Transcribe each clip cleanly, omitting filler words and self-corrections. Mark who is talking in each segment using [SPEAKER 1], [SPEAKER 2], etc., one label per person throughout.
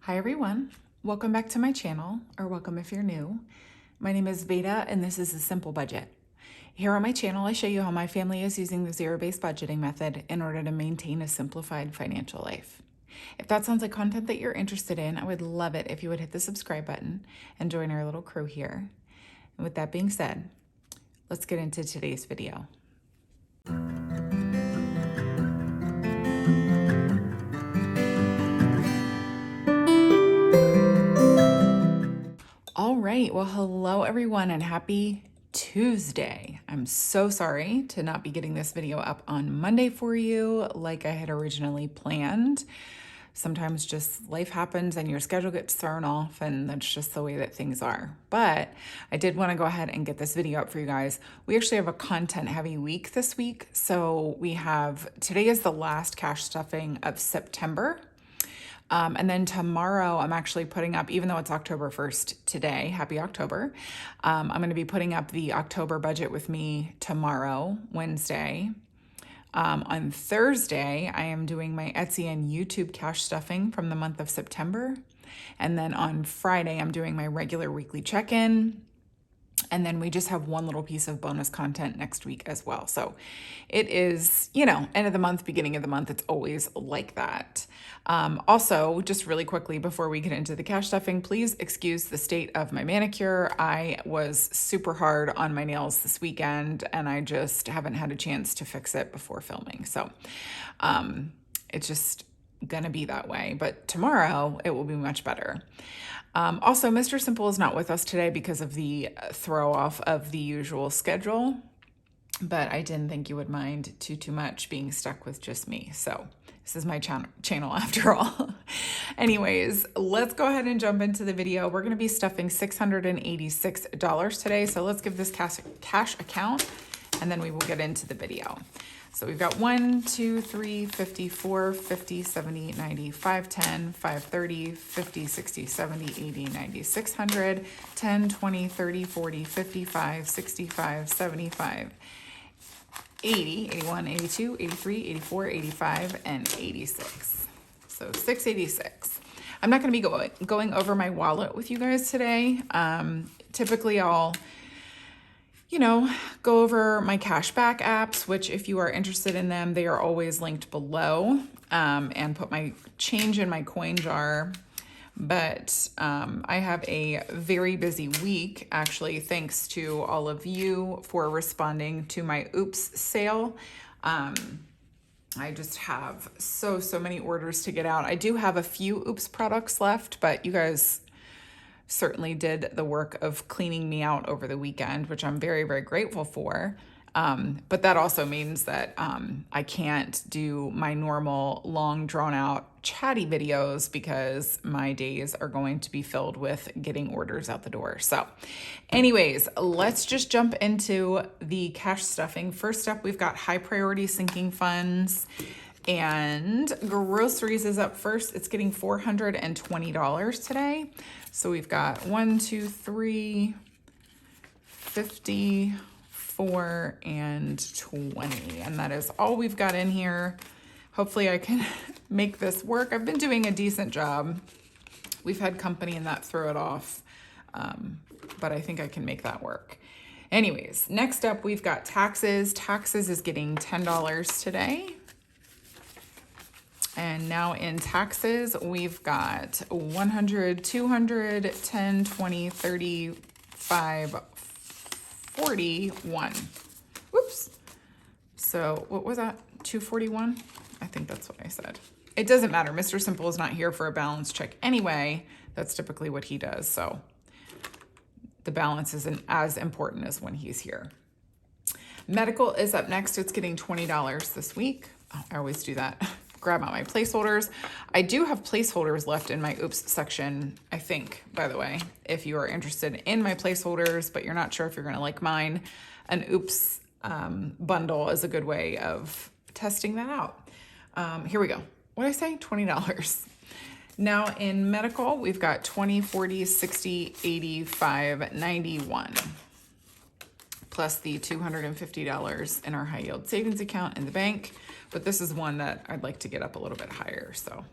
[SPEAKER 1] Hi everyone, welcome back to my channel, or welcome if you're new. My name is Veda and this is A Simple Budget. Here on my channel I show you how my family is using the zero-based budgeting method in order to maintain a simplified financial life. If that sounds like content that you're interested in, I would love it if you would hit the subscribe button and join our little crew here. And with that being said, let's get into today's video. All right, well, hello everyone and happy Tuesday. I'm so sorry to not be getting this video up on Monday for you like I had originally planned. Sometimes just life happens and your schedule gets thrown off, and that's just the way that things are. But I did want to go ahead and get this video up for you guys. We actually have a content heavy week this week. So today is the last cash stuffing of September. And then tomorrow I'm actually putting up, even though it's October 1st today, happy October, I'm going to be putting up the October budget with me tomorrow, Wednesday. On Thursday, I am doing my Etsy and YouTube cash stuffing from the month of September. And then on Friday, I'm doing my regular weekly check-in. And then we just have one little piece of bonus content next week as well. So it is, end of the month, beginning of the month. It's always like that. Also, just really quickly before we get into the cash stuffing, please excuse the state of my manicure. I was super hard on my nails this weekend and I just haven't had a chance to fix it before filming. So it's just gonna be that way, but tomorrow it will be much better. Also, Mr. Simple is not with us today because of the throw off of the usual schedule, but I didn't think you would mind too much being stuck with just me. So this is my channel after all. Anyways, let's go ahead and jump into the video. We're going to be stuffing $686 today. So let's give this cash account and then we will get into the video. So we've got 1, 2, 3, 50, 4, 50, 70, 90, 5, 10, 5, 30, 50, 60, 70, 80, 90, 600, 10, 20, 30, 40, 55, 65, 75, 80, 81, 82, 83, 84, 85, and 86. So 686. I'm not going to be going over my wallet with you guys today. Typically I'll go over my cashback apps, which if you are interested in them, they are always linked below, and put my change in my coin jar. But I have a very busy week, actually, thanks to all of you for responding to my Oops sale. I just have so many orders to get out. I do have a few Oops products left, but you guys certainly did the work of cleaning me out over the weekend, which I'm very, very grateful for. But that also means that I can't do my normal long drawn out chatty videos because my days are going to be filled with getting orders out the door. So anyways, let's just jump into the cash stuffing. First up, we've got high priority sinking funds. And groceries is up first. It's getting $420 today. So we've got 1, 2, 3, 50, 4, and 20. And that is all we've got in here. Hopefully I can make this work. I've been doing a decent job. We've had company and that threw it off. But I think I can make that work. Anyways, next up we've got taxes. Taxes is getting $10 today. And now in taxes, we've got 100, 200, 10, 20, 35, 41. Whoops. So what was that? 241? I think that's what I said. It doesn't matter. Mr. Simple is not here for a balance check anyway. That's typically what he does. So the balance isn't as important as when he's here. Medical is up next. It's getting $20 this week. Oh, I always do that. Grab out my placeholders. I do have placeholders left in my Oops section, I think, by the way. If you are interested in my placeholders, but you're not sure if you're gonna like mine, an Oops bundle is a good way of testing that out. Here we go. What did I say? $20. Now in medical, we've got 20, 40, 60, 85, 91. Plus the $250 in our high yield savings account in the bank. But this is one that I'd like to get up a little bit higher. So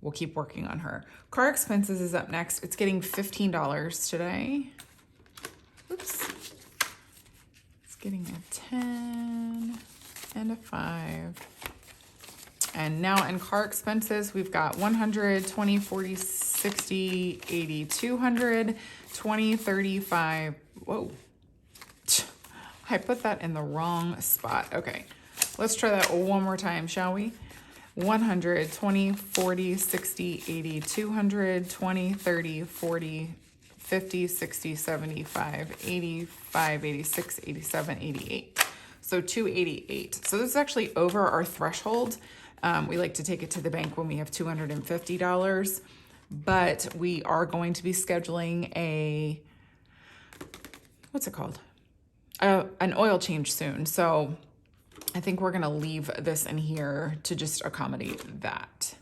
[SPEAKER 1] we'll keep working on her. Car expenses is up next. It's getting $15 today. Oops. It's getting a 10 and a 5. And now in car expenses, we've got 100, 20, 40, 60, 80, 200, 20, 35. Whoa. I put that in the wrong spot. Okay, let's try that one more time, shall we? 100, 20, 40, 60, 80, 200, 20, 30, 40, 50, 60, 75, 85, 86, 87, 88. So 288. So this is actually over our threshold. We like to take it to the bank when we have $250, but we are going to be scheduling a, what's it called? An oil change soon. So I think we're gonna leave this in here to just accommodate that.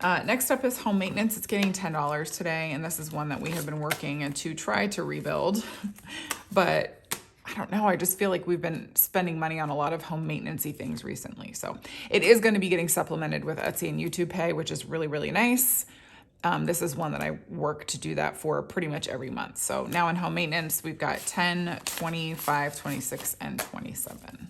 [SPEAKER 1] Next up is home maintenance. It's getting $10 today, and this is one that we have been working to try to rebuild, but I don't know, I just feel like we've been spending money on a lot of home maintenance-y things recently. So it is gonna be getting supplemented with Etsy and YouTube Pay, which is really, really nice. This is one that I work to do that for pretty much every month. So now in home maintenance, we've got 10, 25, 26, and 27.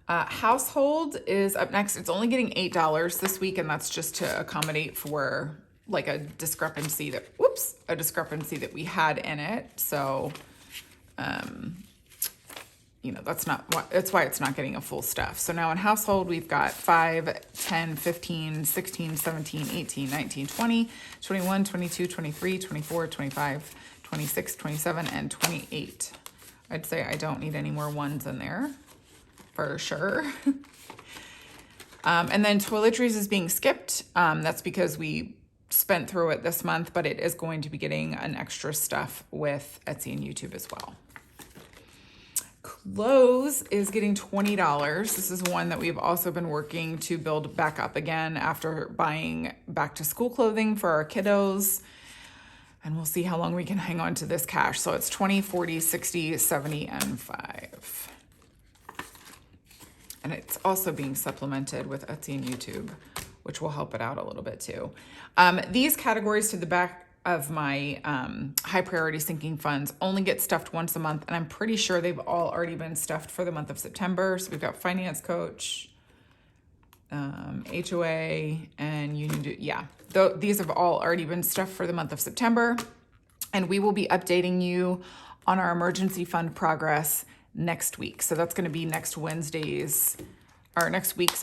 [SPEAKER 1] Household is up next. It's only getting $8 this week, and that's just to accommodate for like a discrepancy that, a discrepancy that we had in it. So, you know, that's why it's not getting a full stuff. So now in household, we've got 5, 10, 15, 16, 17, 18, 19, 20, 21, 22, 23, 24, 25, 26, 27, and 28. I'd say I don't need any more ones in there for sure. And then toiletries is being skipped. That's because we spent through it this month, but it is going to be getting an extra stuff with Etsy and YouTube as well. Clothes is getting $20. This is one that we've also been working to build back up again after buying back to school clothing for our kiddos. And we'll see how long we can hang on to this cash. So it's 20, 40, 60, 70, and 5. And it's also being supplemented with Etsy and YouTube, which will help it out a little bit too. These categories to the back of my high priority sinking funds only get stuffed once a month, and I'm pretty sure they've all already been stuffed for the month of September. So we've got finance coach, HOA, and union. Yeah, these have all already been stuffed for the month of September, and we will be updating you on our emergency fund progress next week. So that's going to be next week's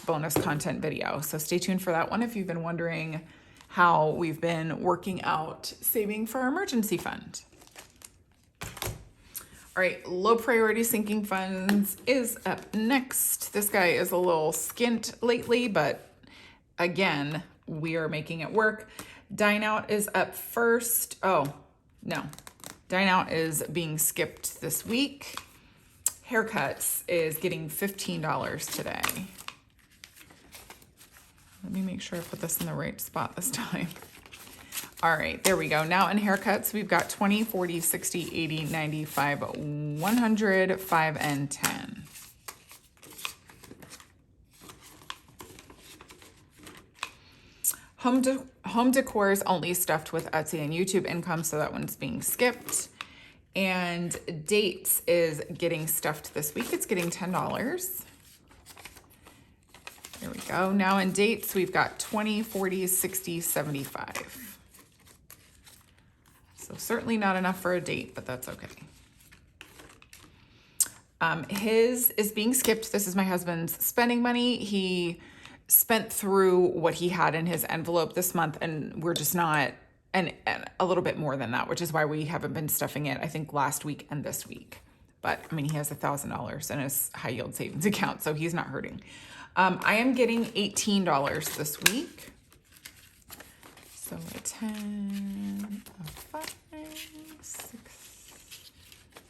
[SPEAKER 1] bonus content video. So stay tuned for that one if you've been wondering how we've been working out saving for our emergency fund. All right, low priority sinking funds is up next. This guy is a little skint lately, but again, we are making it work. Dine Out is up first. Oh, no. Dine Out is being skipped this week. Haircuts is getting $15 today. Let me make sure I put this in the right spot this time. All right, there we go. Now in haircuts, we've got 20, 40, 60, 80, 95, 100, 5, and 10. Home decor is only stuffed with Etsy and YouTube income, so that one's being skipped. And dates is getting stuffed this week. It's getting $10. There we go. Now in dates, we've got 20, 40, 60, 75. So certainly not enough for a date, but that's okay. His is being skipped. This is my husband's spending money. He spent through what he had in his envelope this month, and we're just not, and a little bit more than that, which is why we haven't been stuffing it, I think, last week and this week. But I mean, he has $1,000 in his high yield savings account, so he's not hurting. I am getting $18 this week. So a 10, a 5, 6,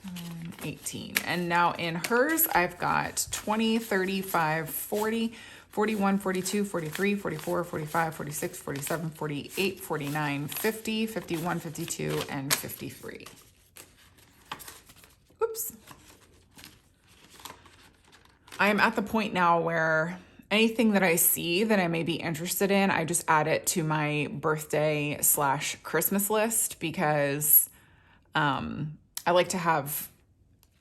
[SPEAKER 1] 7, 18. And now in hers, I've got 20, 35, 40, 41, 42, 43, 44, 45, 46, 47, 48, 49, 50, 51, 52, and 53. Oops. I am at the point now where anything that I see that I may be interested in, I just add it to my birthday / Christmas list because I like to have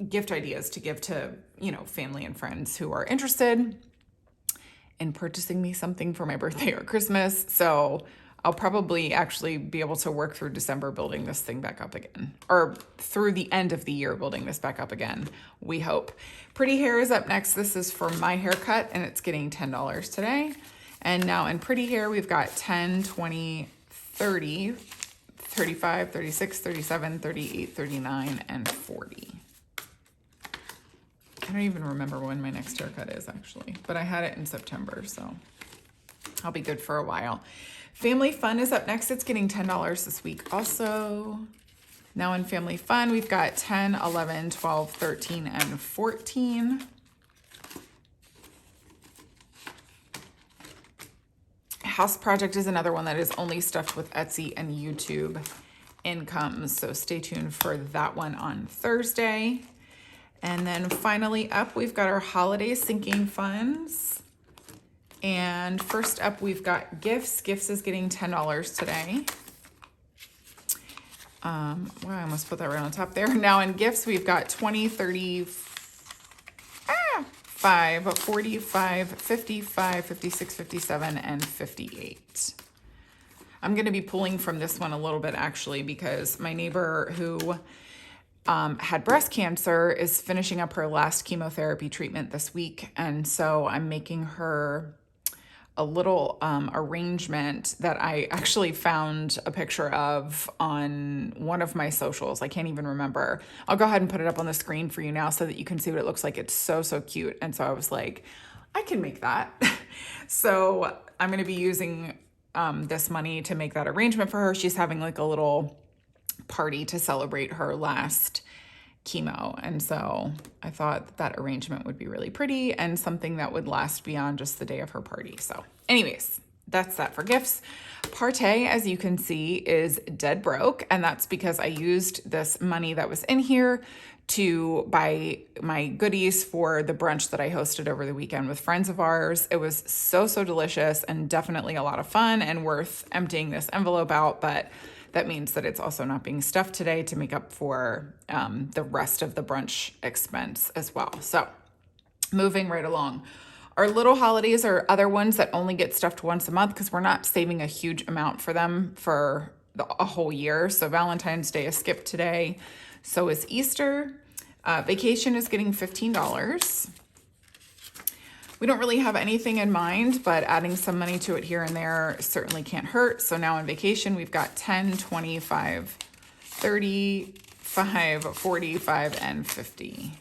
[SPEAKER 1] gift ideas to give to, family and friends who are interested in purchasing me something for my birthday or Christmas. So I'll probably actually be able to work through December building this thing back up again, or through the end of the year building this back up again, we hope. Pretty Hair is up next. This is for my haircut, and it's getting $10 today. And now in Pretty Hair, we've got 10, 20, 30, 35, 36, 37, 38, 39, and 40. I don't even remember when my next haircut is actually, but I had it in September, so I'll be good for a while. Family Fun is up next. It's getting $10 this week also. Now in Family Fun, we've got 10, 11, 12, 13, and 14. House Project is another one that is only stuffed with Etsy and YouTube income, so stay tuned for that one on Thursday. And then finally up, we've got our holiday sinking funds. And first up, we've got Gifts. Gifts is getting $10 today. Wow, I almost put that right on top there. Now in Gifts, we've got 20, 30, 5, 45, 55, 56, 57, and 58. I'm going to be pulling from this one a little bit actually because my neighbor who had breast cancer is finishing up her last chemotherapy treatment this week. And so I'm making her a little arrangement that I actually found a picture of on one of my socials. I can't even remember. I'll go ahead and put it up on the screen for you now so that you can see what it looks like. It's so, so cute. And so I was like, I can make that. So I'm going to be using this money to make that arrangement for her. She's having like a little party to celebrate her last chemo. And so I thought that arrangement would be really pretty and something that would last beyond just the day of her party. So anyways, that's that for Gifts. Partay, as you can see, is dead broke. And that's because I used this money that was in here to buy my goodies for the brunch that I hosted over the weekend with friends of ours. It was so, so delicious and definitely a lot of fun and worth emptying this envelope out. But that means that it's also not being stuffed today to make up for the rest of the brunch expense as well. So moving right along. Our little holidays are other ones that only get stuffed once a month because we're not saving a huge amount for them for a whole year. So Valentine's Day is skipped today. So is Easter. Vacation is getting $15. We don't really have anything in mind, but adding some money to it here and there certainly can't hurt. So now in Vacation, we've got 10, 25, 35, 45, and 50.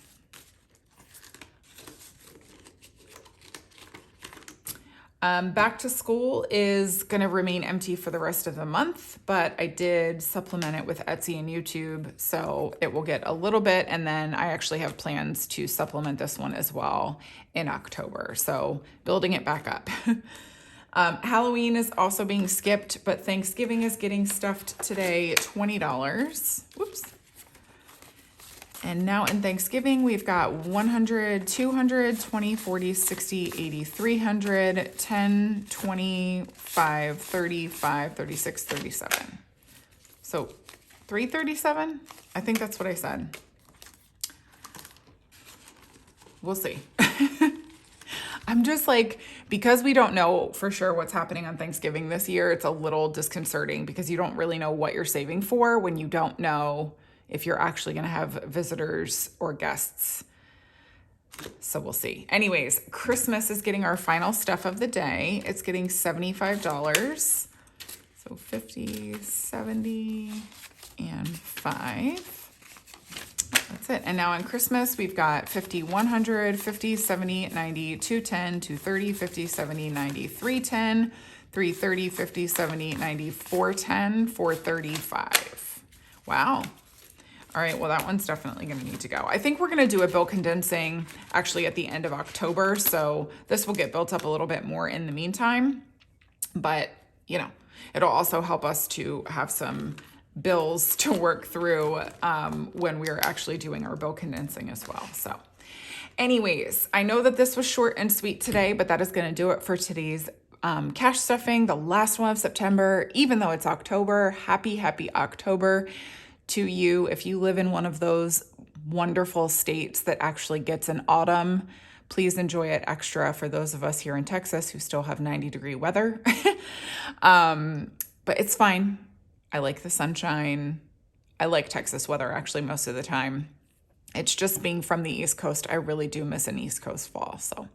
[SPEAKER 1] Back to School is going to remain empty for the rest of the month, but I did supplement it with Etsy and YouTube, so it will get a little bit, and then I actually have plans to supplement this one as well in October, so building it back up. Halloween is also being skipped, but Thanksgiving is getting stuffed today, $20. Whoops. And now in Thanksgiving, we've got 100, 200, 20, 40, 60, 80, 300, 10, 25, 35, 36, 37. So 337? I think that's what I said. We'll see. I'm just like, because we don't know for sure what's happening on Thanksgiving this year, it's a little disconcerting because you don't really know what you're saving for when you don't know if you're actually going to have visitors or guests. So we'll see. Anyways, Christmas is getting our final stuff of the day. It's getting $75. So 50, 70, and 5. That's it. And now on Christmas, we've got 50, 100, 50, 70, 90, 210, 230, 50, 70, 90, 310, 330, 50, 70, 90, 410, 435. Wow. All right, well, that one's definitely going to need to go. I think we're going to do a bill condensing actually at the end of October, so this will get built up a little bit more in the meantime. But, you know, it'll also help us to have some bills to work through when we're actually doing our bill condensing as well. So Anyways, I know that this was short and sweet today, but that is going to do it for today's cash stuffing, the last one of September. Even though it's October, happy October to you. If you live in one of those wonderful states that actually gets an autumn, please enjoy it extra for those of us here in Texas who still have 90-degree weather. But it's fine. I like the sunshine. I like Texas weather actually most of the time. It's just being from the East Coast, I really do miss an East Coast fall. So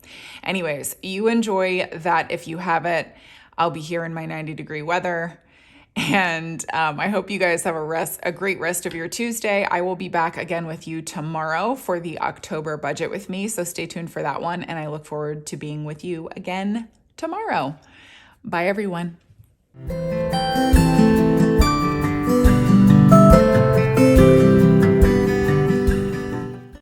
[SPEAKER 1] anyways, you enjoy that if you have it. I'll be here in my 90-degree weather. And I hope you guys have a great rest of your Tuesday. I will be back again with you tomorrow for the October budget with me. So stay tuned for that one. And I look forward to being with you again tomorrow. Bye, everyone.